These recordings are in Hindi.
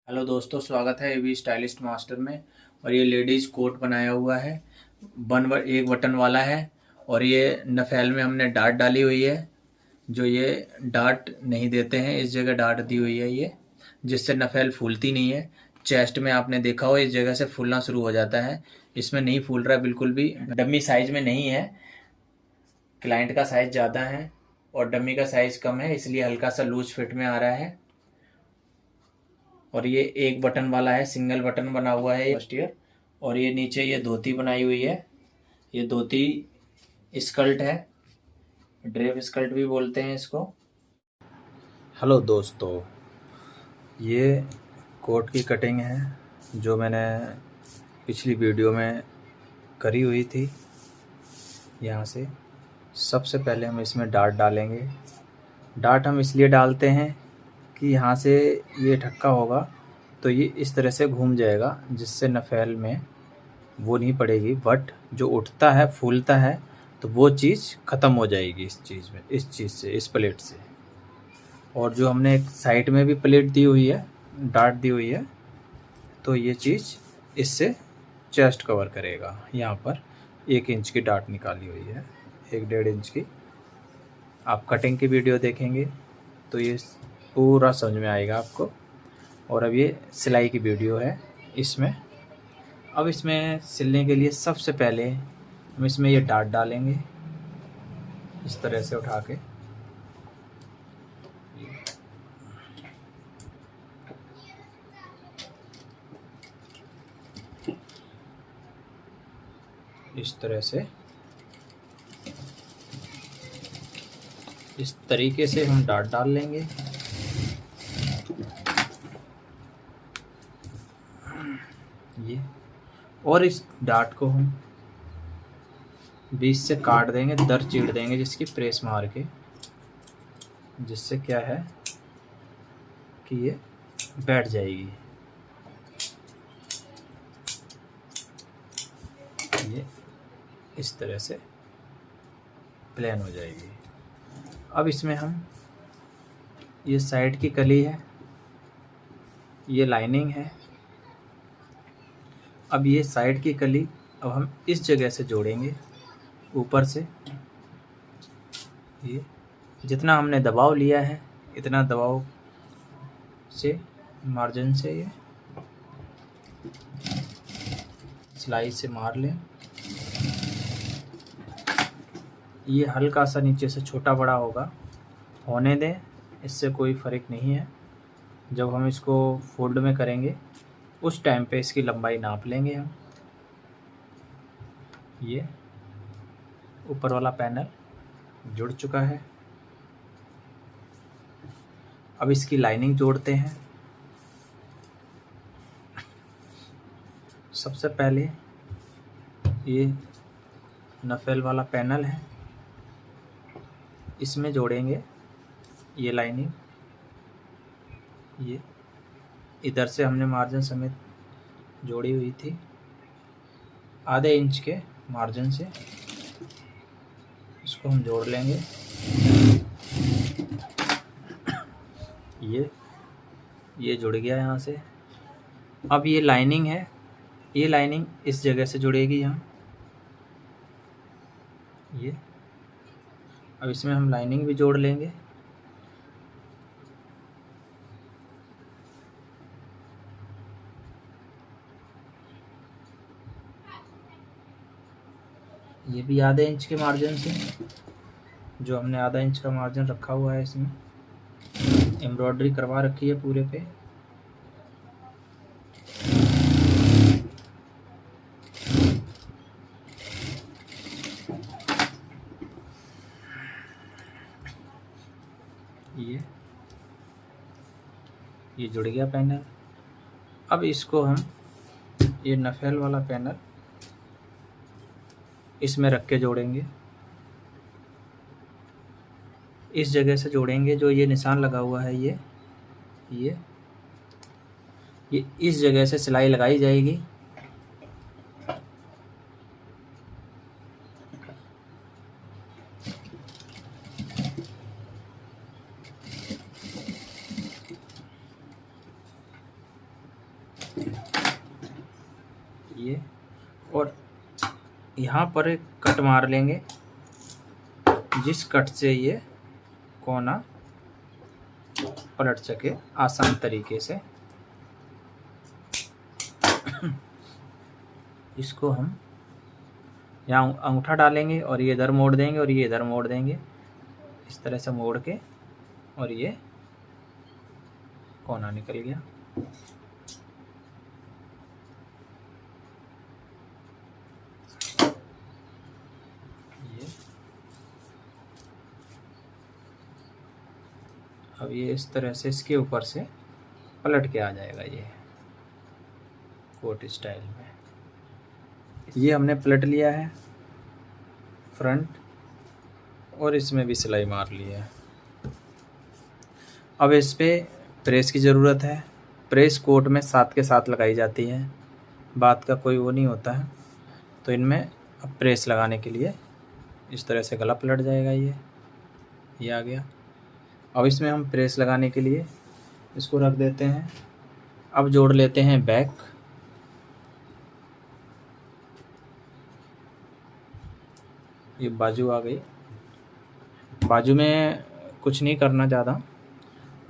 हेलो दोस्तों, स्वागत है एवी स्टाइलिस्ट मास्टर में। और ये लेडीज़ कोट बनाया हुआ है, एक बटन वाला है। और ये नफेल में हमने डाट डाली हुई है। जो ये डाट नहीं देते हैं, इस जगह डाट दी हुई है ये, जिससे नफेल फूलती नहीं है। चेस्ट में आपने देखा हो इस जगह से फूलना शुरू हो जाता है, इसमें नहीं फूल रहा है बिल्कुल भी। डमी साइज में नहीं है, क्लाइंट का साइज ज़्यादा है और डमी का साइज कम है, इसलिए हल्का सा लूज फिट में आ रहा है। और ये एक बटन वाला है, सिंगल बटन बना हुआ है फर्स्ट ईयर। और ये नीचे ये धोती बनाई हुई है, ये धोती स्कर्ट है, ड्रेप स्कर्ट भी बोलते हैं इसको। हेलो दोस्तों, ये कोट की कटिंग है जो मैंने पिछली वीडियो में करी हुई थी। यहाँ से सबसे पहले हम इसमें डाट डालेंगे। डाट हम इसलिए डालते हैं कि यहाँ से ये ढक्का होगा तो ये इस तरह से घूम जाएगा, जिससे नफेल में वो नहीं पड़ेगी। बट जो उठता है फूलता है तो वो चीज़ ख़त्म हो जाएगी इस चीज़ से, इस प्लेट से। और जो हमने एक साइड में भी प्लेट दी हुई है, डाट दी हुई है, तो ये चीज़ इससे चेस्ट कवर करेगा। यहाँ पर 1 इंच की डाट निकाली हुई है, 1-1.5 इंच की। आप कटिंग की वीडियो देखेंगे तो ये पूरा समझ में आएगा आपको। और अब ये सिलाई की वीडियो है इसमें। अब इसमें सिलने के लिए सबसे पहले हम इसमें ये डाट डालेंगे, इस तरह से उठा के। इस तरह से, इस तरीके से हम डाट डाल लेंगे। ये और इस डाट को हम बीच से काट देंगे, दर चीड़ देंगे जिसकी प्रेस मार के, जिससे क्या है कि ये बैठ जाएगी। ये इस तरह से प्लेन हो जाएगी। अब इसमें हम ये साइड की कली है, ये लाइनिंग है। अब ये साइड की कली अब हम इस जगह से जोड़ेंगे, ऊपर से। ये जितना हमने दबाव लिया है इतना दबाव से, मार्जिन से ये सिलाई से मार लें। ये हल्का सा नीचे से छोटा बड़ा होगा, होने दें, इससे कोई फ़र्क नहीं है। जब हम इसको फोल्ड में करेंगे उस टाइम पे इसकी लंबाई नाप लेंगे हम। ये ऊपर वाला पैनल जुड़ चुका है। अब इसकी लाइनिंग जोड़ते हैं। सबसे पहले ये नफेल वाला पैनल है, इसमें जोड़ेंगे ये लाइनिंग। ये इधर से हमने मार्जिन समेत जोड़ी हुई थी, आधे इंच के मार्जिन से इसको हम जोड़ लेंगे। ये जुड़ गया यहाँ से। अब ये लाइनिंग है, ये लाइनिंग इस जगह से जुड़ेगी यहाँ। ये अब इसमें हम लाइनिंग भी जोड़ लेंगे। ये भी आधे इंच के मार्जिन से, जो हमने आधा इंच का मार्जिन रखा हुआ है, इसमें एम्ब्रॉयडरी करवा रखी है पूरे पे। ये जुड़ गया पैनल। अब इसको हम ये नफेल वाला पैनल इसमें रख के जोड़ेंगे, इस जगह से जोड़ेंगे। जो ये निशान लगा हुआ है ये इस जगह से सिलाई लगाई जाएगी। ये, और यहाँ पर एक कट मार लेंगे, जिस कट से ये कोना पलट सके आसान तरीके से। इसको हम यहाँ अंगूठा डालेंगे और ये इधर मोड़ देंगे और ये इधर मोड़ देंगे, इस तरह से मोड़ के, और ये कोना निकल गया। ये अब ये इस तरह से इसके ऊपर से पलट के आ जाएगा ये कोट स्टाइल में। ये हमने पलट लिया है फ्रंट, और इसमें भी सिलाई मार ली है। अब इस पे प्रेस की ज़रूरत है। प्रेस कोट में साथ के साथ लगाई जाती है, बात का कोई वो नहीं होता है। तो इनमें अब प्रेस लगाने के लिए इस तरह से गला पलट जाएगा। ये आ गया। अब इसमें हम प्रेस लगाने के लिए इसको रख देते हैं। अब जोड़ लेते हैं बैक। ये बाजू आ गई। बाजू में कुछ नहीं करना ज़्यादा,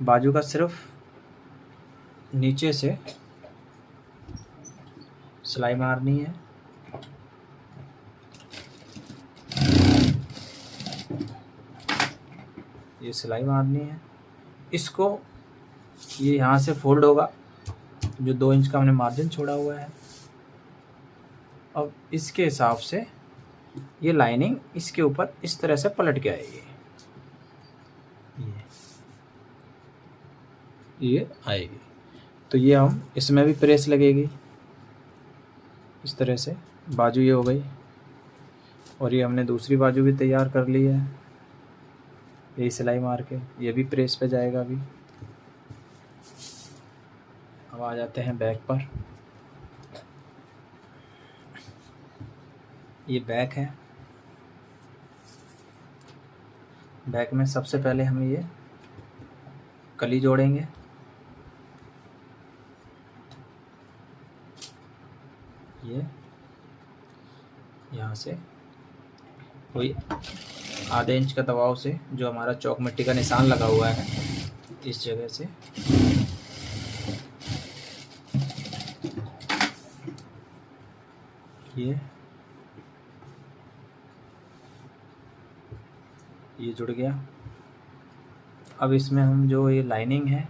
बाजू का सिर्फ नीचे से सिलाई मारनी है। ये सिलाई मारनी है। इसको ये यहाँ से फोल्ड होगा, जो 2 इंच का हमने मार्जिन छोड़ा हुआ है। अब इसके हिसाब से ये लाइनिंग इसके ऊपर इस तरह से पलट के आएगी। ये आएगी। तो ये हम इसमें भी प्रेस लगेगी इस तरह से। बाजू ये हो गई, और ये हमने दूसरी बाजू भी तैयार कर ली है यही सिलाई मार के। ये भी प्रेस पे जाएगा अभी। अब आ जाते हैं बैक पर। ये बैक है। बैक में सबसे पहले हम ये कली जोड़ेंगे। ये यहाँ से कोई आधे इंच का दबाव से, जो हमारा चौक मिट्टी का निशान लगा हुआ है, इस जगह से ये जुड़ गया। अब इसमें हम जो ये लाइनिंग है,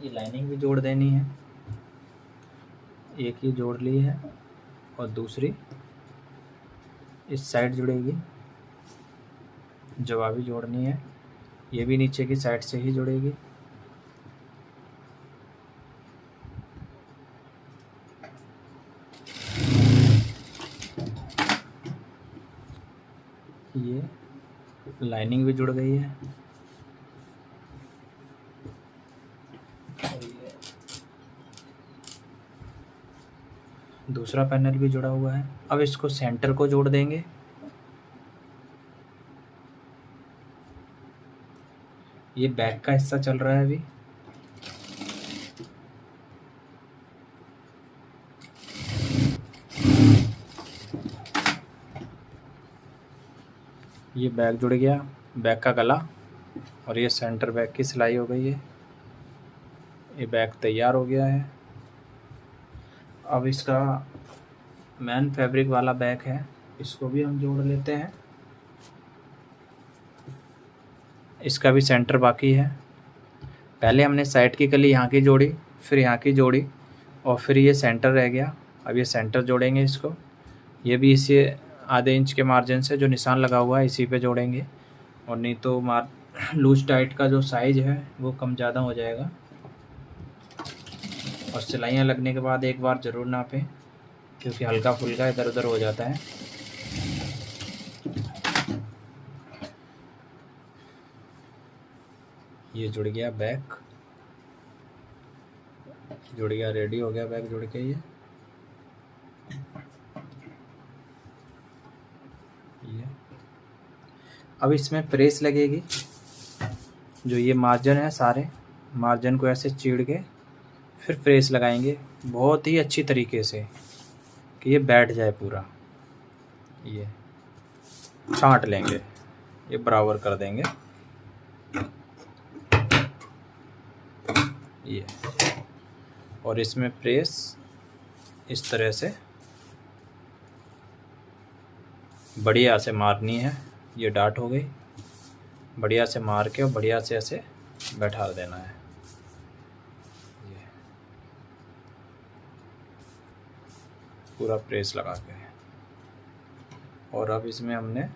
ये लाइनिंग भी जोड़ देनी है। एक ये जोड़ ली है और दूसरी इस साइड जुड़ेगी, जवाबी जोड़नी है। ये भी नीचे की साइड से ही जुड़ेगी। ये लाइनिंग भी जुड़ गई है। और ये दूसरा पैनल भी जुड़ा हुआ है। अब इसको सेंटर को जोड़ देंगे। ये बैक का हिस्सा चल रहा है अभी। ये बैक जुड़ गया, बैक का गला, और ये सेंटर बैक की सिलाई हो गई है। ये बैक तैयार हो गया है। अब इसका मैन फैब्रिक वाला बैक है, इसको भी हम जोड़ लेते हैं। इसका भी सेंटर बाकी है। पहले हमने साइड की कली यहाँ की जोड़ी, फिर यहाँ की जोड़ी, और फिर ये सेंटर रह गया। अब ये सेंटर जोड़ेंगे इसको। ये भी इसी आधे इंच के मार्जिन से जो निशान लगा हुआ है इसी पे जोड़ेंगे, और नहीं तो लूज टाइट का जो साइज है वो कम ज़्यादा हो जाएगा। और सिलाइयाँ लगने के बाद एक बार ज़रूर नापें, क्योंकि हल्का फुल्का इधर उधर हो जाता है। ये जुड़ गया बैक, जुड़ गया, रेडी हो गया बैक जुड़ के। ये अब इसमें प्रेस लगेगी। जो ये मार्जिन है, सारे मार्जिन को ऐसे चीड़ के फिर प्रेस लगाएंगे बहुत ही अच्छी तरीके से कि ये बैठ जाए पूरा। ये छांट लेंगे, ये बराबर कर देंगे। ये और इसमें प्रेस इस तरह से बढ़िया से मारनी है। ये डाट हो गई, बढ़िया से मार के और बढ़िया से ऐसे बैठा देना है। ये पूरा प्रेस लगा के, और अब इसमें हमने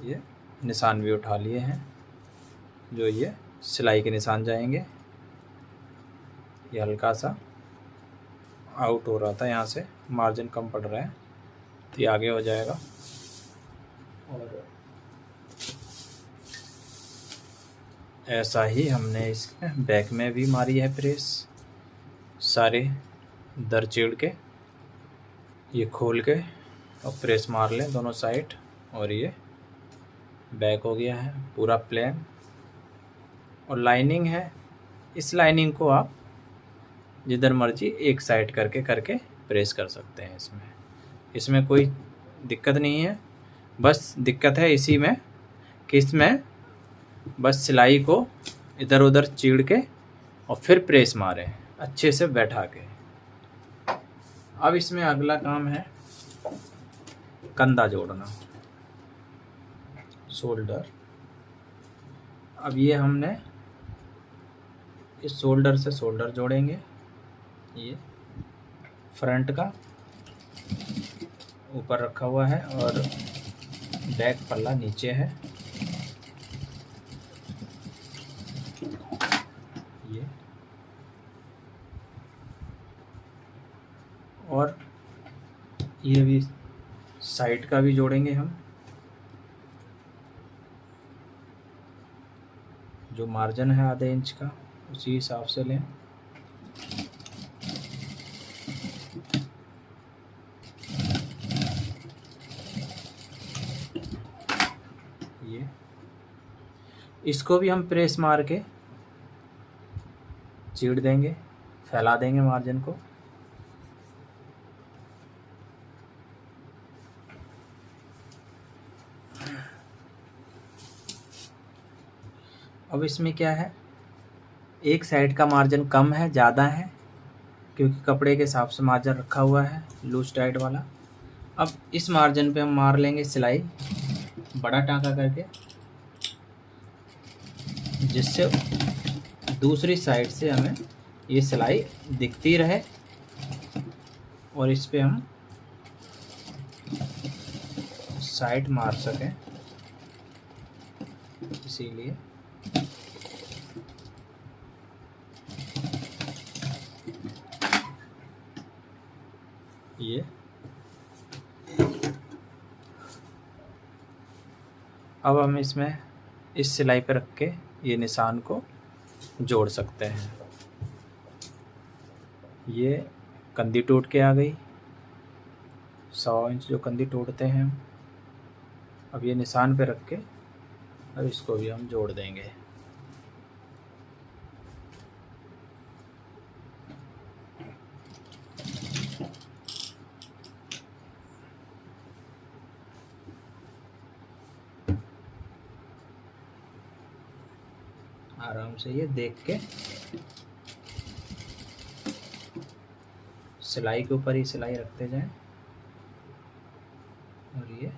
ये निशान भी उठा लिए हैं, जो ये सिलाई के निशान जाएंगे। ये हल्का सा आउट हो रहा था, यहाँ से मार्जिन कम पड़ रहा है, तो ये आगे हो जाएगा। और ऐसा ही हमने इसके बैक में भी मारी है प्रेस, सारे दर चीड़ के ये खोल के और प्रेस मार लें दोनों साइड, और ये बैक हो गया है पूरा प्लेन। और लाइनिंग है, इस लाइनिंग को आप जिधर मर्जी एक साइड करके प्रेस कर सकते हैं। इसमें कोई दिक्कत नहीं है। बस दिक्कत है इसी में कि इसमें बस सिलाई को इधर उधर चीड़ के और फिर प्रेस मारें अच्छे से बैठा के। अब इसमें अगला काम है कंधा जोड़ना, शोल्डर। अब ये हमने इस शोल्डर से शोल्डर जोड़ेंगे। ये फ्रंट का ऊपर रखा हुआ है और बैक पल्ला नीचे है। ये और ये भी साइड का भी जोड़ेंगे हम। जो मार्जिन है आधे इंच का उसी हिसाब से लें। ये इसको भी हम प्रेस मार के चीड़ देंगे, फैला देंगे मार्जिन को। अब इसमें क्या है, एक साइड का मार्जिन कम है, ज़्यादा है, क्योंकि कपड़े के हिसाब से मार्जिन रखा हुआ है लूज टाइट वाला। अब इस मार्जिन पे हम मार लेंगे सिलाई बड़ा टाँका करके, जिससे दूसरी साइड से हमें ये सिलाई दिखती रहे और इस पे हम साइड मार सकें। इसीलिए ये अब हम इसमें इस सिलाई पे रख के ये निशान को जोड़ सकते हैं। ये कंधी टूट के आ गई, 100 इंच जो कंधी टूटते हैं। अब ये निशान पे रख के अब इसको भी हम जोड़ देंगे। आराम से ये देख के सिलाई के ऊपर ही सिलाई रखते जाएं। और ये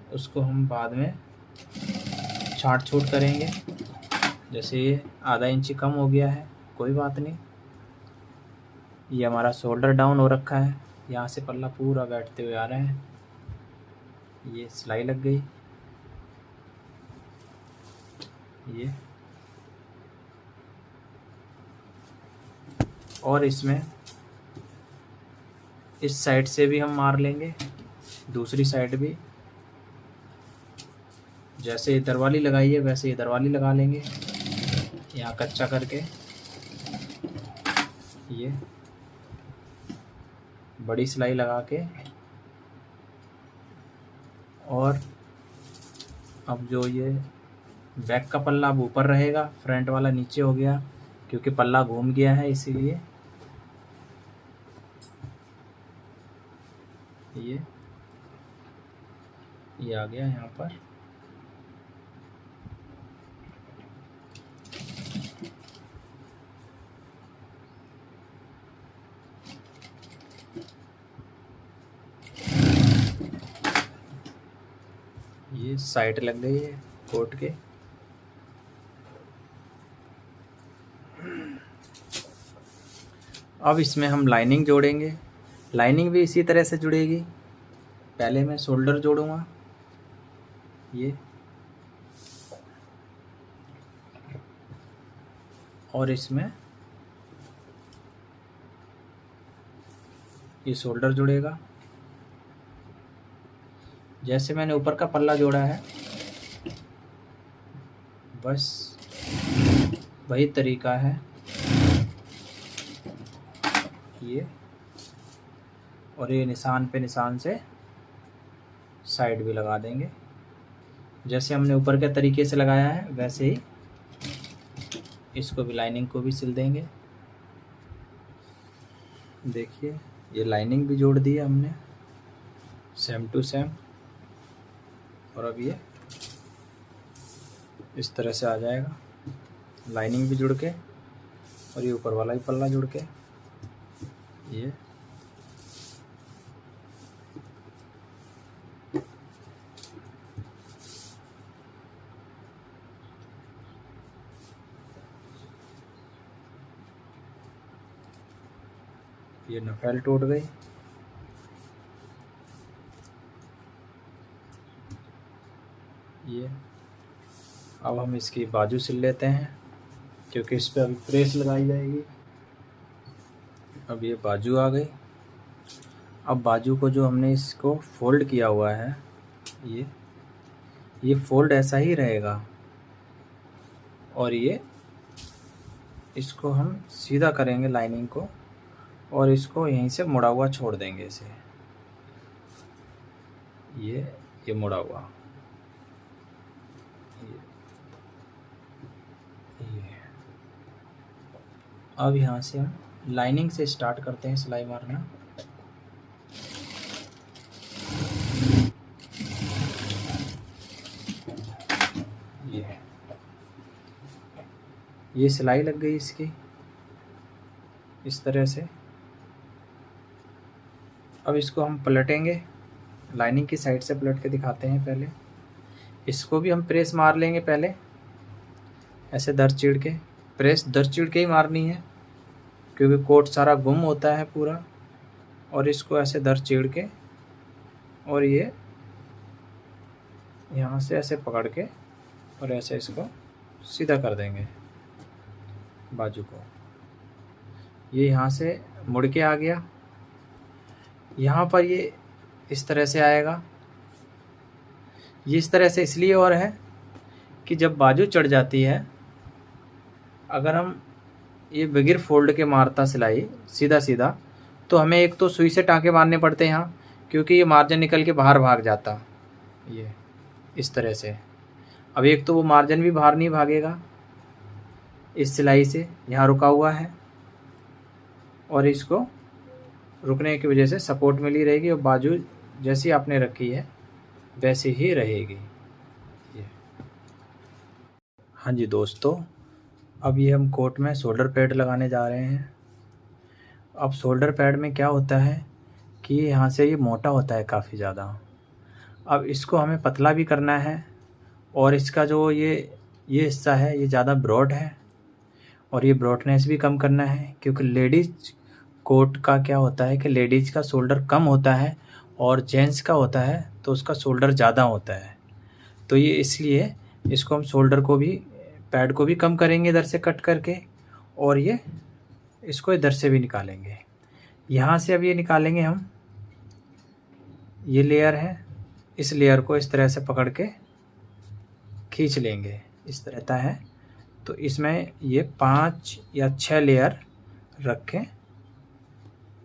उसको हम बाद में छांट छूट करेंगे। जैसे ये आधा इंच कम हो गया है, कोई बात नहीं। ये हमारा शोल्डर डाउन हो रखा है, यहाँ से पल्ला पूरा बैठते हुए आ रहे हैं। ये सिलाई लग गई। ये और इसमें इस साइड से भी हम मार लेंगे, दूसरी साइड भी। जैसे इधर वाली लगाई है वैसे इधर वाली लगा लेंगे, यहाँ कच्चा करके। ये बड़ी सिलाई लगा के और अब जो ये बैक का पल्ला अब ऊपर रहेगा, फ्रंट वाला नीचे हो गया क्योंकि पल्ला घूम गया है, इसीलिए ये आ गया यहाँ पर। ये साइड लग गई है कोट के। अब इसमें हम लाइनिंग जोड़ेंगे। लाइनिंग भी इसी तरह से जुड़ेगी। पहले मैं शोल्डर जोड़ूंगा, ये, और इसमें ये शोल्डर जुड़ेगा। जैसे मैंने ऊपर का पल्ला जोड़ा है, बस वही तरीका है ये, और ये निशान पे निशान से साइड भी लगा देंगे। जैसे हमने ऊपर के तरीके से लगाया है वैसे ही इसको भी, लाइनिंग को भी सिल देंगे। देखिए ये लाइनिंग भी जोड़ दी है हमने सेम टू सेम, और अब ये इस तरह से आ जाएगा, लाइनिंग भी जुड़ के और ये ऊपर वाला ही पल्ला जुड़ के। ये नफेल टूट गई। ये अब हम इसकी बाजू सिल लेते हैं क्योंकि इस पर अभी प्रेस लगाई जाएगी। अब ये बाजू आ गई। अब बाजू को जो हमने इसको फोल्ड किया हुआ है, ये फोल्ड ऐसा ही रहेगा, और ये इसको हम सीधा करेंगे लाइनिंग को, और इसको यहीं से मुड़ा हुआ छोड़ देंगे इसे। ये मुड़ा हुआ, ये। अब यहाँ से हम लाइनिंग से स्टार्ट करते हैं सिलाई मारना। ये सिलाई लग गई इसकी इस तरह से। अब इसको हम पलटेंगे, लाइनिंग की साइड से पलट के दिखाते हैं। पहले इसको भी हम प्रेस मार लेंगे, पहले ऐसे दर चिड़ के, प्रेस दर चिड़ के ही मारनी है क्योंकि कोट सारा गुम होता है पूरा। और इसको ऐसे दर चिड़ के, और ये यहाँ से ऐसे पकड़ के और ऐसे इसको सीधा कर देंगे बाजू को। ये यहाँ से मुड़ के आ गया, यहाँ पर ये इस तरह से आएगा। ये इस तरह से इसलिए और है कि जब बाजू चढ़ जाती है, अगर हम ये बगैर फोल्ड के मारता सिलाई सीधा सीधा, तो हमें एक तो सुई से टाँके मारने पड़ते हैं यहाँ, क्योंकि ये मार्जिन निकल के बाहर भाग जाता ये इस तरह से। अब एक तो वो मार्जिन भी बाहर नहीं भागेगा इस सिलाई से, यहाँ रुका हुआ है, और इसको रुकने की वजह से सपोर्ट मिली रहेगी, और बाजू जैसी आपने रखी है वैसी ही रहेगी ये। हाँ जी दोस्तों, अब ये हम कोट में शोल्डर पैड लगाने जा रहे हैं। अब शोल्डर पैड में क्या होता है कि यहाँ से ये मोटा होता है काफ़ी ज़्यादा। अब इसको हमें पतला भी करना है, और इसका जो ये हिस्सा है ये ज़्यादा ब्रॉड है, और ये ब्रॉडनेस भी कम करना है, क्योंकि लेडीज़ कोट का क्या होता है कि लेडीज़ का शोल्डर कम होता है और जेंट्स का होता है तो उसका शोल्डर ज़्यादा होता है। तो ये इसलिए इसको हम शोल्डर को भी, पैड को भी कम करेंगे इधर से कट करके, और ये इसको इधर से भी निकालेंगे। यहाँ से अब ये निकालेंगे हम, ये लेयर है, इस लेयर को इस तरह से पकड़ के खींच लेंगे, इस तरह है। तो इसमें ये 5 या 6 लेयर रखें।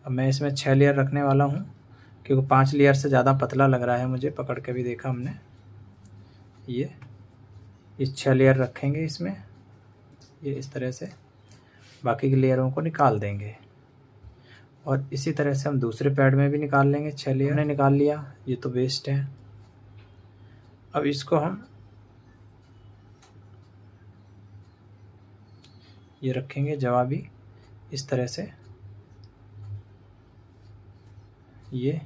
अब मैं इसमें 6 लेयर रखने वाला हूँ। क्योंकि 5 लेयर से ज़्यादा पतला लग रहा है मुझे, पकड़ के भी देखा हमने। ये 6 लेयर रखेंगे इसमें, ये इस तरह से बाकी की लेयरों को निकाल देंगे। और इसी तरह से हम दूसरे पैड में भी निकाल लेंगे। 6 लेयर ने निकाल लिया, ये तो वेस्ट है। अब इसको हम ये रखेंगे जवाबी इस तरह से। ये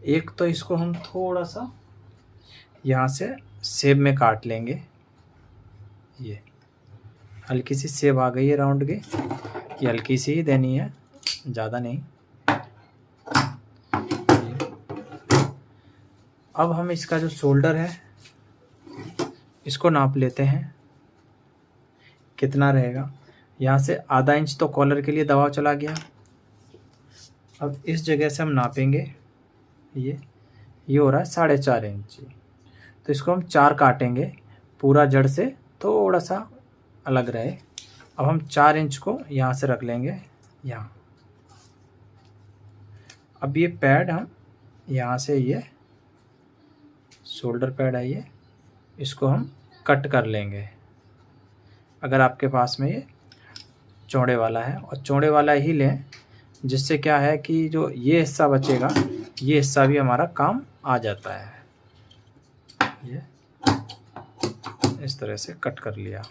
एक तो इसको हम थोड़ा सा यहाँ से सेब में काट लेंगे। ये हल्की सी सेब आ गई है राउंड की, ये हल्की सी ही देनी है, ज़्यादा नहीं। अब हम इसका जो शोल्डर है इसको नाप लेते हैं कितना रहेगा। यहाँ से आधा इंच तो कॉलर के लिए दबाव चला गया। अब इस जगह से हम नापेंगे, ये हो रहा है 4.5 इंच, तो इसको हम 4 काटेंगे, पूरा जड़ से थोड़ा सा अलग रहे। अब हम 4 इंच को यहाँ से रख लेंगे यहाँ। अब ये पैड हम यहाँ से, ये शोल्डर पैड है, ये इसको हम कट कर लेंगे। अगर आपके पास में ये चौड़े वाला है, और चौड़े वाला ही लें, जिससे क्या है कि जो ये हिस्सा बचेगा, ये हिस्सा भी हमारा काम आ जाता है। ये इस तरह से कट कर लिया।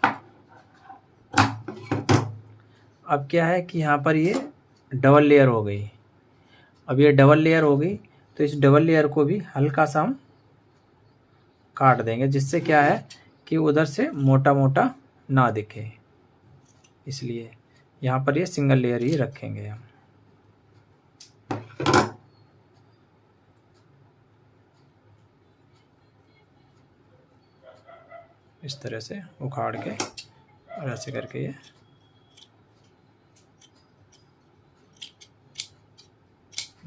अब क्या है कि यहाँ पर ये डबल लेयर हो गई। अब ये डबल लेयर हो गई, तो इस डबल लेयर को भी हल्का सा हम काट देंगे, जिससे क्या है कि उधर से मोटा मोटा ना दिखे। इसलिए यहाँ पर ये सिंगल लेयर ही रखेंगे हम। इस तरह से उखाड़ के और ऐसे करके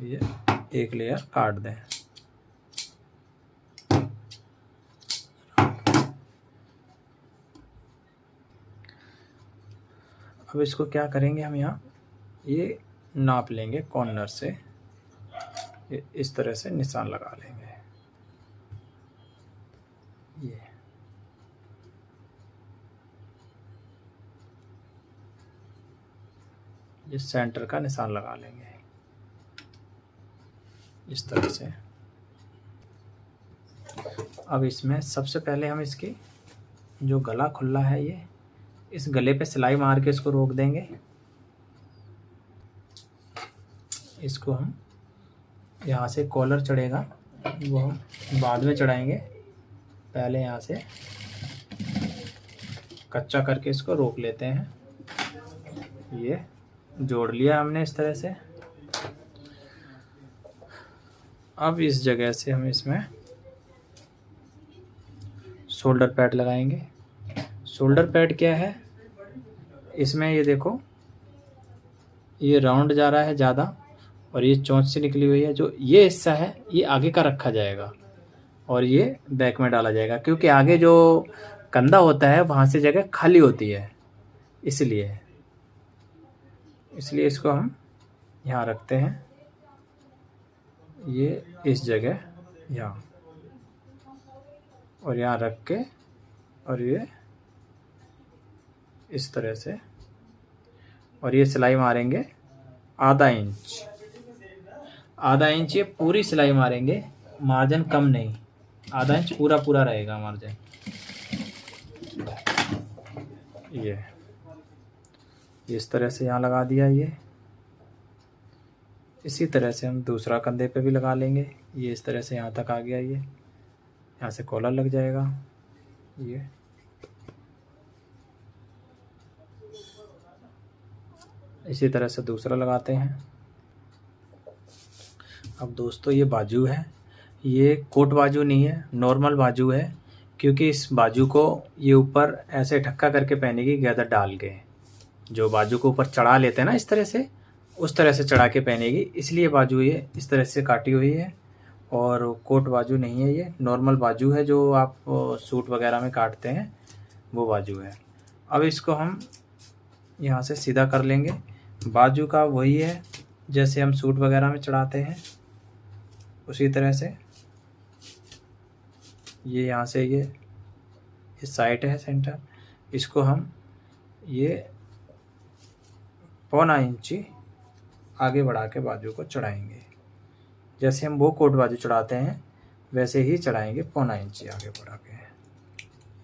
ये एक लेयर काट दें। अब इसको क्या करेंगे हम, यहाँ ये नाप लेंगे कॉर्नर से, ये इस तरह से निशान लगा लेंगे। ये सेंटर का निशान लगा लेंगे इस तरह से। अब इसमें सबसे पहले हम इसकी जो गला खुला है, ये इस गले पे सिलाई मार के इसको रोक देंगे। इसको हम यहाँ से कॉलर चढ़ेगा, वो हम बाद में चढ़ाएंगे, पहले यहाँ से कच्चा करके इसको रोक लेते हैं। ये जोड़ लिया हमने इस तरह से। अब इस जगह से हम इसमें शोल्डर पैड लगाएंगे। शोल्डर पैड क्या है, इसमें ये देखो, ये राउंड जा रहा है ज़्यादा, और ये चोंच से निकली हुई है। जो ये हिस्सा है ये आगे का रखा जाएगा और ये बैक में डाला जाएगा, क्योंकि आगे जो कंधा होता है वहाँ से जगह खाली होती है, इसलिए इसको हम यहाँ रखते हैं, ये इस जगह यहाँ, और यहाँ रख के, और ये इस तरह से, और ये सिलाई मारेंगे आधा इंच। ये पूरी सिलाई मारेंगे, मार्जिन कम नहीं, आधा इंच पूरा रहेगा मार्जिन। ये इस तरह से यहाँ लगा दिया। ये इसी तरह से हम दूसरा कंधे पे भी लगा लेंगे। ये इस तरह से यहाँ तक आ गया, ये यहाँ से कॉलर लग जाएगा। ये इसी तरह से दूसरा लगाते हैं। अब दोस्तों ये बाजू है, ये कोट बाजू नहीं है, नॉर्मल बाजू है, क्योंकि इस बाजू को ये ऊपर ऐसे ढक्का करके पहनेगी गैदर डाल के। जो बाजू को ऊपर चढ़ा लेते हैं ना इस तरह से, उस तरह से चढ़ा के पहनेगी, इसलिए बाजू ये इस तरह से काटी हुई है। और कोट बाजू नहीं है, ये नॉर्मल बाजू है, जो आप सूट वगैरह में काटते हैं वो बाजू है। अब इसको हम यहाँ से सीधा कर लेंगे। बाजू का वही है जैसे हम सूट वगैरह में चढ़ाते हैं, उसी तरह से ये यहाँ से ये साइड है सेंटर, इसको हम ये 1.25 इंची आगे बढ़ा के बाजू को चढ़ाएंगे। जैसे हम वो कोट बाजू चढ़ाते हैं वैसे ही चढ़ाएंगे, 1.25 इंची आगे बढ़ा के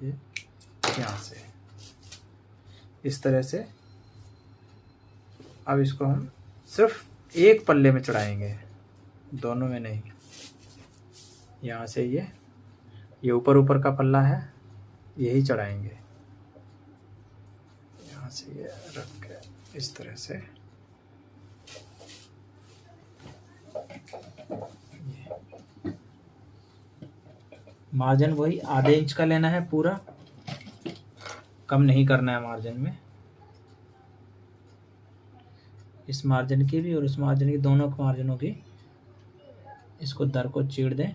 ये यहाँ से इस तरह से। अब इसको हम सिर्फ एक पल्ले में चढ़ाएंगे, दोनों में नहीं। यहाँ से ये ऊपर का पल्ला है, यही चढ़ाएंगे। यहाँ से ये रख के इस तरह से मार्जिन वही आधे इंच का लेना है, पूरा कम नहीं करना है मार्जिन में। इस मार्जिन की भी और उस मार्जिन की, दोनों मार्जिनों की इसको दर को चीड़ दें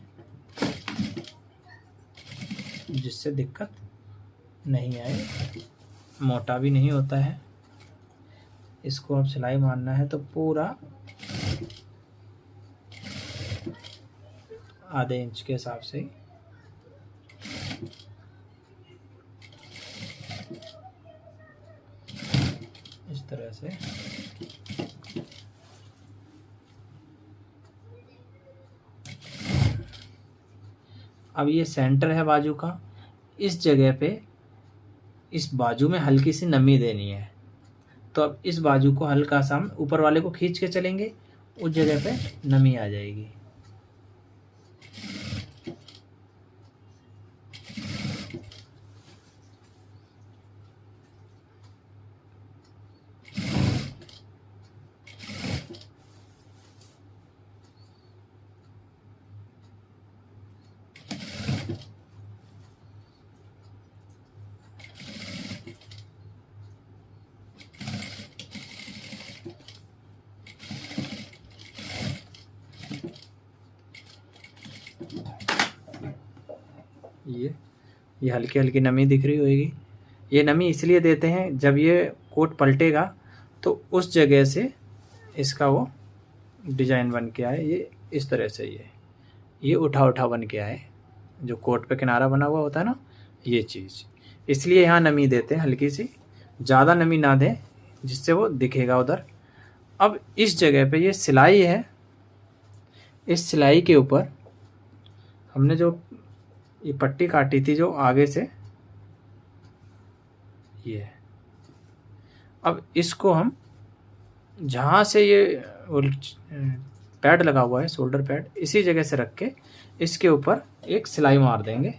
जिससे दिक्कत नहीं आए, मोटा भी नहीं होता है। इसको अब सिलाई मारना है तो पूरा आधे इंच के हिसाब से इस तरह से अब ये सेंटर है बाजू का, इस जगह पे इस बाजू में हल्की सी नमी देनी है। तो अब इस बाजू को हल्का सा हम ऊपर वाले को खींच के चलेंगे, उस जगह पे नमी आ जाएगी। ये हल्की हल्की नमी दिख रही होगी। ये नमी इसलिए देते हैं, जब ये कोट पलटेगा तो उस जगह से इसका वो डिजाइन बन के आए। ये इस तरह से ये उठा बन के आए, जो कोट पे किनारा बना हुआ होता है ना, ये चीज़। इसलिए यहाँ नमी देते हैं हल्की सी, ज़्यादा नमी ना दें जिससे वो दिखेगा उधर। अब इस जगह पे ये सिलाई है, इस सिलाई के ऊपर हमने जो ये पट्टी काटी थी जो आगे से, ये अब इसको हम जहाँ से ये पैड लगा हुआ है, शोल्डर पैड, इसी जगह से रख के इसके ऊपर एक सिलाई मार देंगे,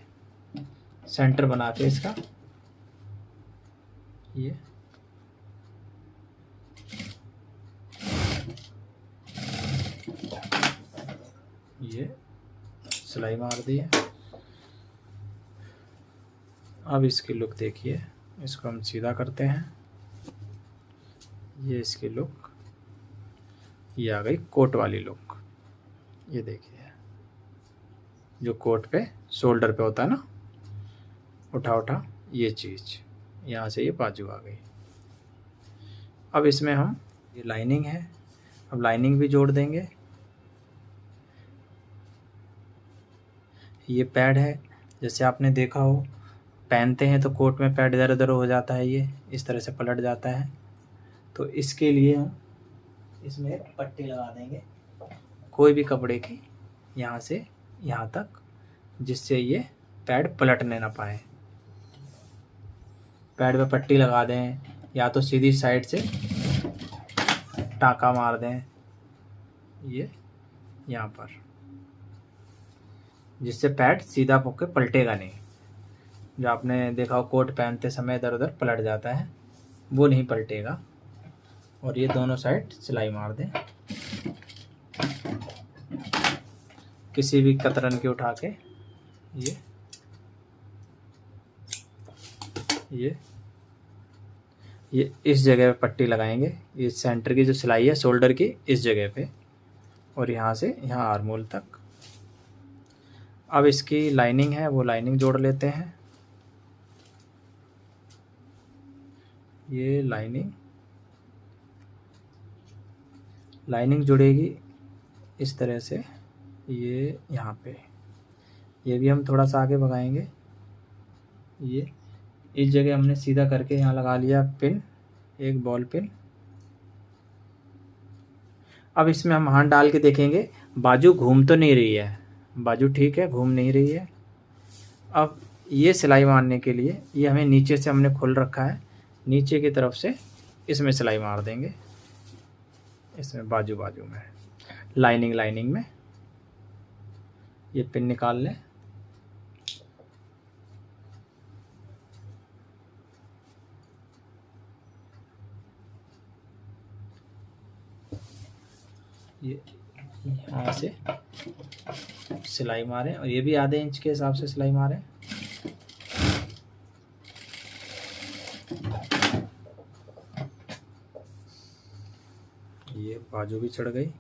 सेंटर बना के इसका। ये सिलाई मार दी है। अब इसकी लुक देखिए, इसको हम सीधा करते हैं। ये इसकी लुक, ये आ गई कोट वाली लुक। ये देखिए, जो कोट पे शोल्डर पे होता है ना, उठा ये चीज़, यहाँ से ये बाजू आ गई। अब इसमें हम, ये लाइनिंग है, अब लाइनिंग भी जोड़ देंगे। ये पैड है, जैसे आपने देखा हो पहनते हैं तो कोट में पैड इधर उधर हो जाता है, ये इस तरह से पलट जाता है। तो इसके लिए हम इसमें पट्टी लगा देंगे कोई भी कपड़े की, यहाँ से यहाँ तक, जिससे ये पैड पलटने ना पाए। पैड पे पट्टी लगा दें या तो सीधी साइड से टाँका मार दें ये यहाँ पर, जिससे पैड सीधा होकर पलटेगा नहीं। जो आपने देखा हो कोट पहनते समय इधर उधर पलट जाता है, वो नहीं पलटेगा। और ये दोनों साइड सिलाई मार दें किसी भी कतरन के उठा के। ये इस जगह पे पट्टी लगाएंगे, ये सेंटर की जो सिलाई है शोल्डर की, इस जगह पे, और यहाँ से यहाँ आर्मोल तक। अब इसकी लाइनिंग है, वो लाइनिंग जोड़ लेते हैं। ये लाइनिंग जुड़ेगी इस तरह से, ये यहाँ पे, ये भी हम थोड़ा सा आगे भगाएंगे। ये इस जगह हमने सीधा करके यहाँ लगा लिया पिन, एक बॉल पिन। अब इसमें हम हाथ डाल के देखेंगे, बाजू घूम तो नहीं रही है, बाजू ठीक है, घूम नहीं रही है। अब ये सिलाई मारने के लिए ये हमें नीचे से हमने खोल रखा है, नीचे की तरफ से इसमें सिलाई मार देंगे, इसमें बाजू बाजू में, लाइनिंग में। ये पिन निकाल लें। ये यहाँ से सिलाई मारें, और ये भी आधे इंच के हिसाब से सिलाई मारें। ये बाजू भी चढ़ गई।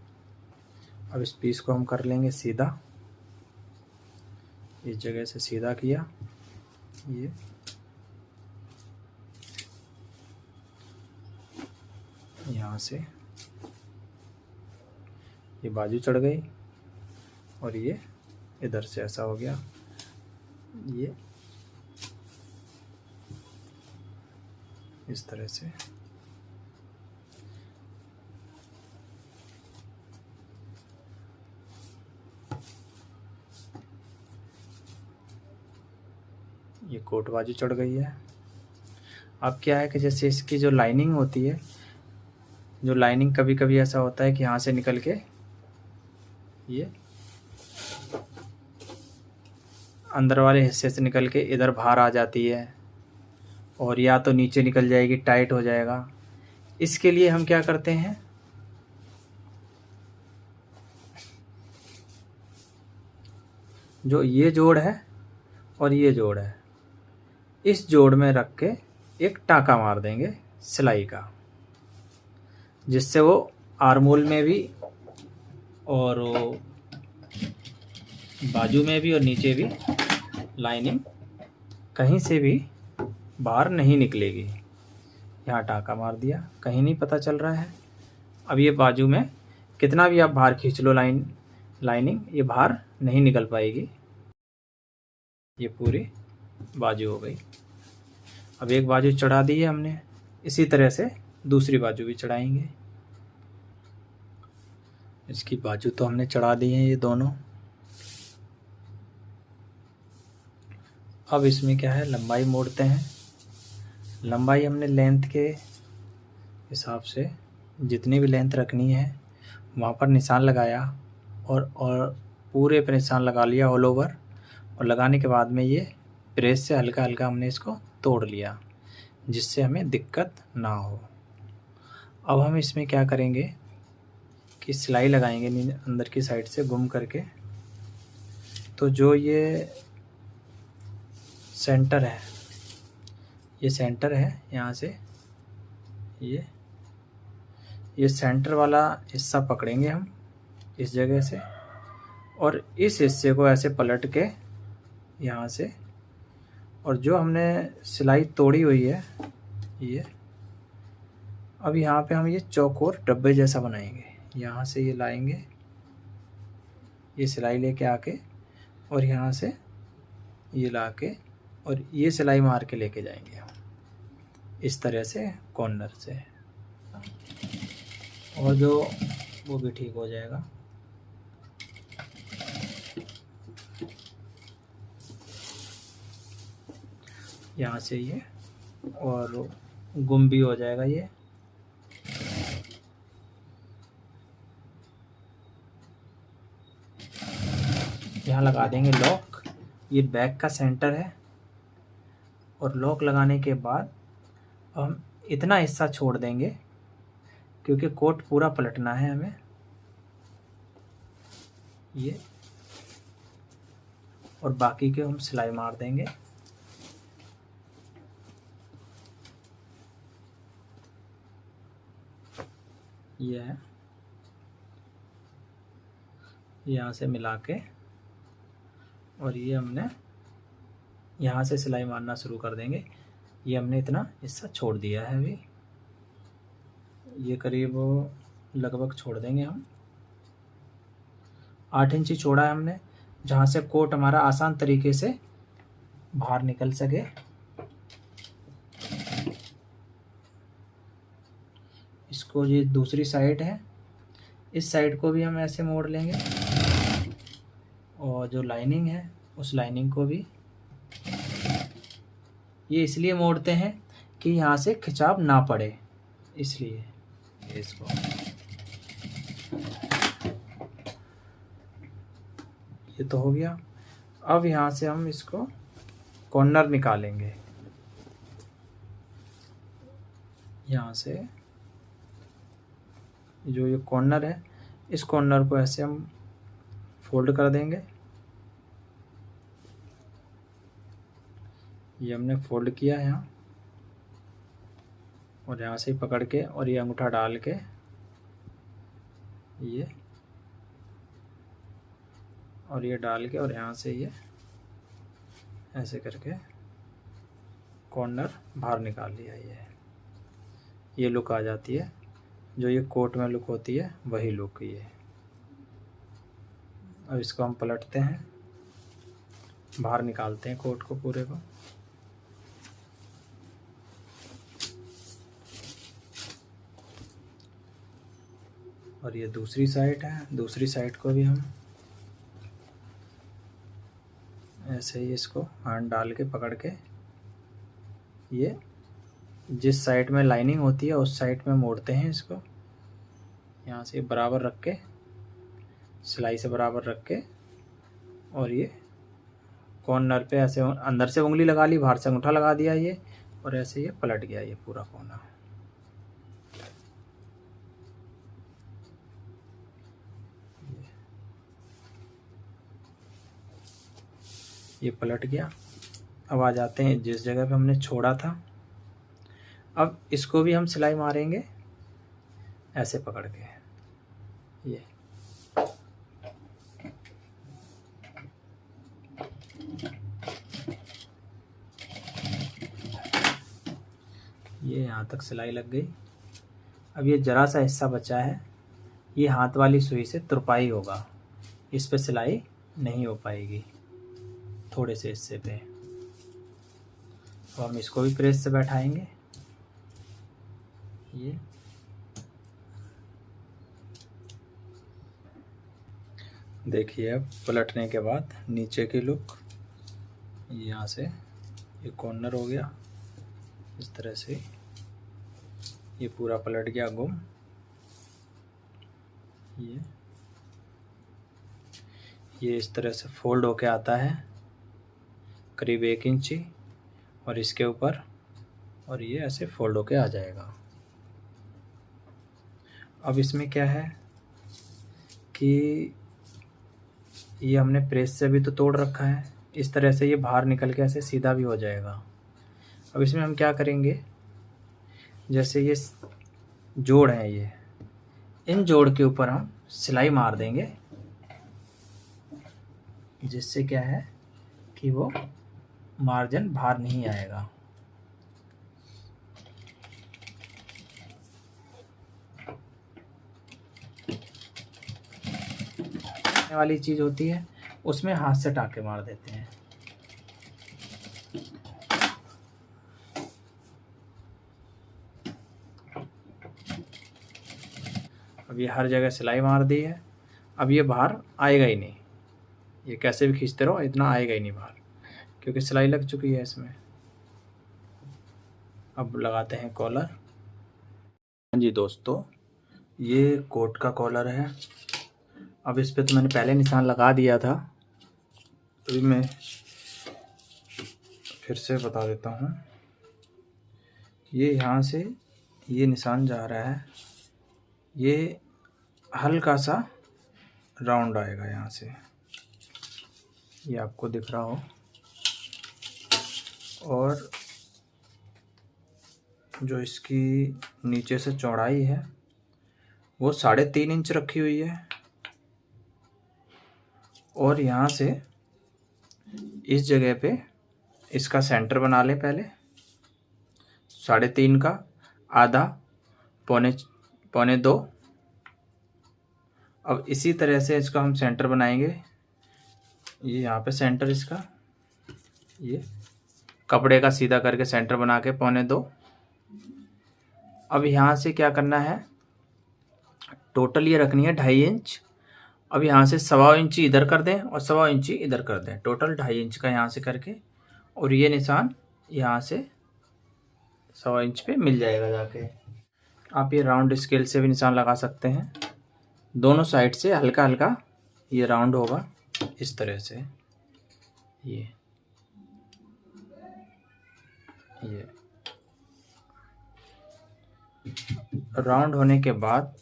अब इस पीस को हम कर लेंगे सीधा, इस जगह से सीधा किया, ये यहाँ से ये बाजू चढ़ गई, और ये इधर से ऐसा हो गया। ये इस तरह से ये कोट बाजू चढ़ गई है। अब क्या है कि जैसे इसकी जो लाइनिंग होती है, जो लाइनिंग कभी कभी ऐसा होता है कि यहाँ से निकल के ये अंदर वाले हिस्से से निकल के इधर बाहर आ जाती है, और या तो नीचे निकल जाएगी, टाइट हो जाएगा। इसके लिए हम क्या करते हैं, जो ये जोड़ है और ये जोड़ है, इस जोड़ में रख के एक टाँका मार देंगे सिलाई का, जिससे वो आर्मोल में भी और बाजू में भी और नीचे भी लाइनिंग कहीं से भी बाहर नहीं निकलेगी। यहाँ टाँका मार दिया, कहीं नहीं पता चल रहा है। अब ये बाजू में कितना भी आप बाहर खींच लो लाइनिंग, ये बाहर नहीं निकल पाएगी। ये पूरी बाजू हो गई। अब एक बाजू चढ़ा दी है हमने, इसी तरह से दूसरी बाजू भी चढ़ाएंगे। इसकी बाजू तो हमने चढ़ा दी है ये दोनों। अब इसमें क्या है, लंबाई मोड़ते हैं। लंबाई हमने लेंथ के हिसाब से जितनी भी लेंथ रखनी है वहाँ पर निशान लगाया, और पूरे पे निशान लगा लिया ऑल ओवर। और लगाने के बाद में ये प्रेस से हल्का हल्का हमने इसको तोड़ लिया, जिससे हमें दिक्कत ना हो। अब हम इसमें क्या करेंगे कि सिलाई लगाएंगे अंदर की साइड से घुम करके। तो जो ये सेंटर है, ये सेंटर है, यहाँ से ये सेंटर वाला हिस्सा पकड़ेंगे हम इस जगह से, और इस हिस्से को ऐसे पलट के यहाँ से, और जो हमने सिलाई तोड़ी हुई है ये, अब यहाँ पे हम ये चौकोर डब्बे जैसा बनाएंगे। यहाँ से ये लाएंगे, ये सिलाई लेके आके, और यहाँ से ये लाके, और ये सिलाई मार के लेके जाएंगे हम इस तरह से कॉर्नर से, और जो वो भी ठीक हो जाएगा। यहाँ से ये, और गुम भी हो जाएगा ये। यहाँ लगा देंगे लॉक। ये बैक का सेंटर है, और लॉक लगाने के बाद हम इतना हिस्सा छोड़ देंगे क्योंकि कोट पूरा पलटना है हमें। ये, और बाकी के हम सिलाई मार देंगे। ये है, यहाँ से मिला के, और ये हमने यहाँ से सिलाई मारना शुरू कर देंगे। ये हमने इतना हिस्सा छोड़ दिया है अभी, ये करीब लगभग छोड़ देंगे हम। 8 इंची छोड़ा है हमने, जहाँ से कोट हमारा आसान तरीके से बाहर निकल सके। इसको, ये दूसरी साइड है, इस साइड को भी हम ऐसे मोड़ लेंगे, और जो लाइनिंग है उस लाइनिंग को भी। ये इसलिए मोड़ते हैं कि यहाँ से खिंचाव ना पड़े, इसलिए इसको। ये तो हो गया। अब यहाँ से हम इसको कॉर्नर निकालेंगे। यहाँ से जो ये कॉर्नर है, इस कॉर्नर को ऐसे हम फोल्ड कर देंगे। ये हमने फोल्ड किया है यहाँ, और यहाँ से पकड़ के और ये अंगूठा डाल के ये, और ये डाल के, और यहाँ से ये ऐसे करके कॉर्नर बाहर निकाल लिया। ये लुक आ जाती है, जो ये कोट में लुक होती है वही लुक ये। अब इसको हम पलटते हैं, बाहर निकालते हैं कोट को पूरे को। और ये दूसरी साइड है, दूसरी साइड को भी हम ऐसे ही इसको हाथ डाल के पकड़ के, ये जिस साइड में लाइनिंग होती है उस साइड में मोड़ते हैं इसको। यहाँ से बराबर रख के, सिलाई से बराबर रख के, और ये कॉर्नर पे ऐसे अंदर से उंगली लगा ली, बाहर से अंगूठा लगा दिया ये, और ऐसे ये पलट गया ये पूरा कोना। ये पलट गया। अब आ जाते हैं जिस जगह पे हमने छोड़ा था। अब इसको भी हम सिलाई मारेंगे ऐसे पकड़ के। ये यहाँ तक सिलाई लग गई। अब ये ज़रा सा हिस्सा बचा है, ये हाथ वाली सुई से तुरपाई होगा, इस पे सिलाई नहीं हो पाएगी थोड़े से हिस्से पे। तो हम इसको भी प्रेस से बैठाएंगे। ये देखिए, अब पलटने के बाद नीचे की लुक, यहाँ से ये कॉर्नर हो गया इस तरह से, ये पूरा पलट गया गुम। ये इस तरह से फोल्ड होके आता है करीब 1 इंची, और इसके ऊपर, और ये ऐसे फोल्ड होके आ जाएगा। अब इसमें क्या है कि ये हमने प्रेस से भी तो तोड़ रखा है, इस तरह से ये बाहर निकल के ऐसे सीधा भी हो जाएगा। अब इसमें हम क्या करेंगे, जैसे ये जोड़ है, ये इन जोड़ के ऊपर हम सिलाई मार देंगे, जिससे क्या है कि वो मार्जिन बाहर नहीं आएगा। वाली चीज होती है उसमें हाथ से टाके मार देते हैं। अब ये हर जगह सिलाई मार दी है। अब ये बाहर आएगा ही नहीं, ये कैसे भी खींचते रहो इतना आएगा ही नहीं बाहर, क्योंकि सिलाई लग चुकी है इसमें। अब लगाते हैं कॉलर। हाँ जी दोस्तों, ये कोट का कॉलर है। अब इस पे तो मैंने पहले निशान लगा दिया था, अभी मैं फिर से बता देता हूँ। ये यहाँ से ये निशान जा रहा है, ये हल्का सा राउंड आएगा यहाँ से, ये आपको दिख रहा हो। और जो इसकी नीचे से चौड़ाई है वो 3.5 इंच रखी हुई है, और यहाँ से इस जगह पे इसका सेंटर बना लें पहले। 3.5 का आधा, 1.25, अब इसी तरह से इसको हम सेंटर बनाएंगे। ये यहाँ पे सेंटर इसका, ये कपड़े का सीधा करके सेंटर बना के 1.25। अब यहाँ से क्या करना है, टोटल ये रखनी है 2.5 इंच। अब यहाँ से 1.25 इंची इधर कर दें और 1.25 इंची इधर कर दें, टोटल 2.5 इंच का यहाँ से करके, और ये निशान यहाँ से 1.25 इंच पे मिल जाएगा जाके। आप ये राउंड स्केल से भी निशान लगा सकते हैं, दोनों साइड से हल्का हल्का ये राउंड होगा इस तरह से। ये राउंड होने के बाद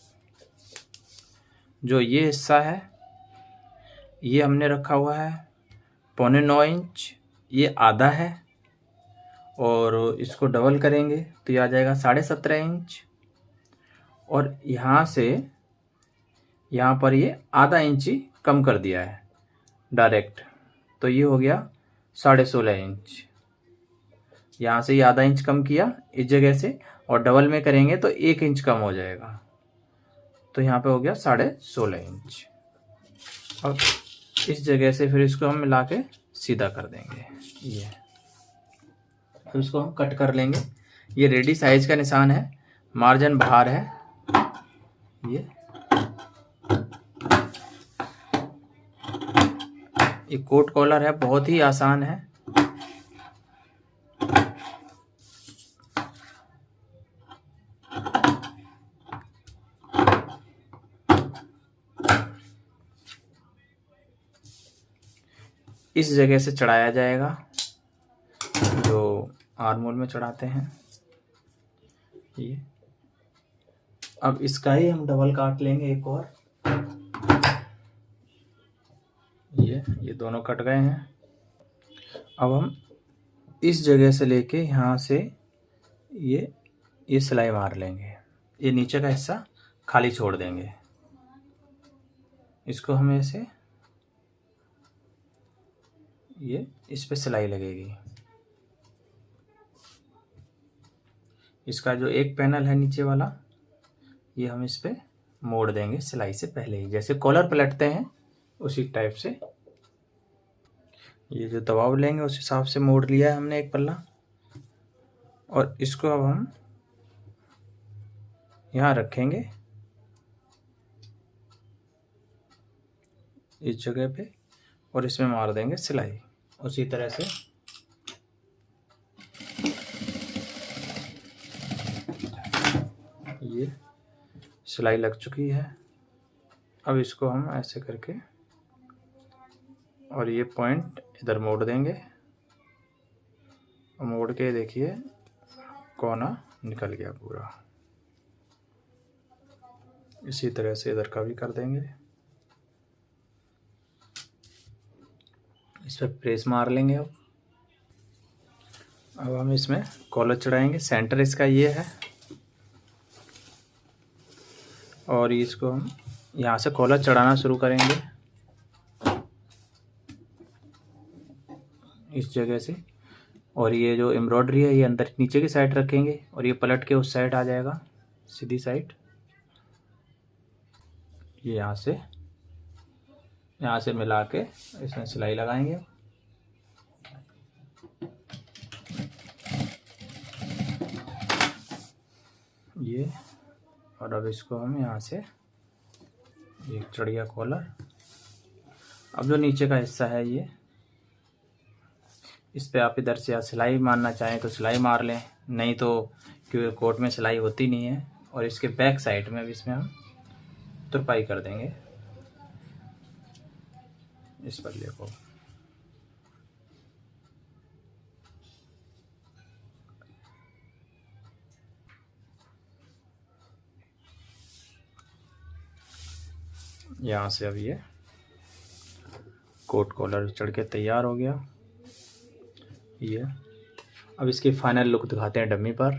जो ये हिस्सा है ये हमने रखा हुआ है 9.25 इंच, ये आधा है, और इसको डबल करेंगे तो ये आ जाएगा 17.5 इंच, और यहाँ से यहाँ पर ये आधा इंच ही कम कर दिया है डायरेक्ट, तो ये हो गया 16.5 इंच। यहाँ से ये आधा इंच कम किया इस जगह से, और डबल में करेंगे तो 1 इंच कम हो जाएगा, तो यहाँ पे हो गया 16.5 इंच। अब इस जगह से फिर इसको हम मिला के सीधा कर देंगे। ये अब इसको हम कट कर लेंगे। ये रेडी साइज का निशान है, मार्जिन बाहर है। ये कोट कॉलर है, बहुत ही आसान है। इस जगह से चढ़ाया जाएगा जो आर्मोल में चढ़ाते हैं। ये अब इसका ही हम डबल काट लेंगे एक और। ये दोनों कट गए हैं। अब हम इस जगह से लेके यहाँ से ये सिलाई मार लेंगे, ये नीचे का हिस्सा खाली छोड़ देंगे। इसको हम ऐसे ये इस पे सिलाई लगेगी। इसका जो एक पैनल है नीचे वाला, ये हम इस पे मोड़ देंगे सिलाई से पहले ही, जैसे कॉलर पलटते हैं उसी टाइप से। ये जो दबाव लेंगे उस हिसाब से मोड़ लिया है हमने एक पल्ला, और इसको अब हम यहाँ रखेंगे इस जगह पे, और इसमें मार देंगे सिलाई उसी तरह से। ये सिलाई लग चुकी है। अब इसको हम ऐसे करके, और ये पॉइंट इधर मोड़ देंगे, और मोड़ के देखिए कोना निकल गया पूरा। इसी तरह से इधर का भी कर देंगे। इस पर प्रेस मार लेंगे। अब हम इसमें कॉलर चढ़ाएंगे। सेंटर इसका ये है, और इसको हम यहाँ से कॉलर चढ़ाना शुरू करेंगे इस जगह से, और ये जो एम्ब्रॉयडरी है ये अंदर नीचे की साइड रखेंगे, और ये पलट के उस साइड आ जाएगा सीधी साइड। ये यहाँ से मिला के इसमें सिलाई लगाएंगे। ये, और अब इसको हम यहाँ से एक चढ़ गया कॉलर। अब जो नीचे का हिस्सा है ये, इस पे आप इधर से या सिलाई मारना चाहें तो सिलाई मार लें, नहीं तो क्योंकि कोट में सिलाई होती नहीं है। और इसके बैक साइड में भी इसमें हम तुरपाई कर देंगे इस पल्ले को। यहाँ से अब ये कोट कॉलर चढ़ के तैयार हो गया। ये अब इसकी फाइनल लुक दिखाते हैं डमी पर।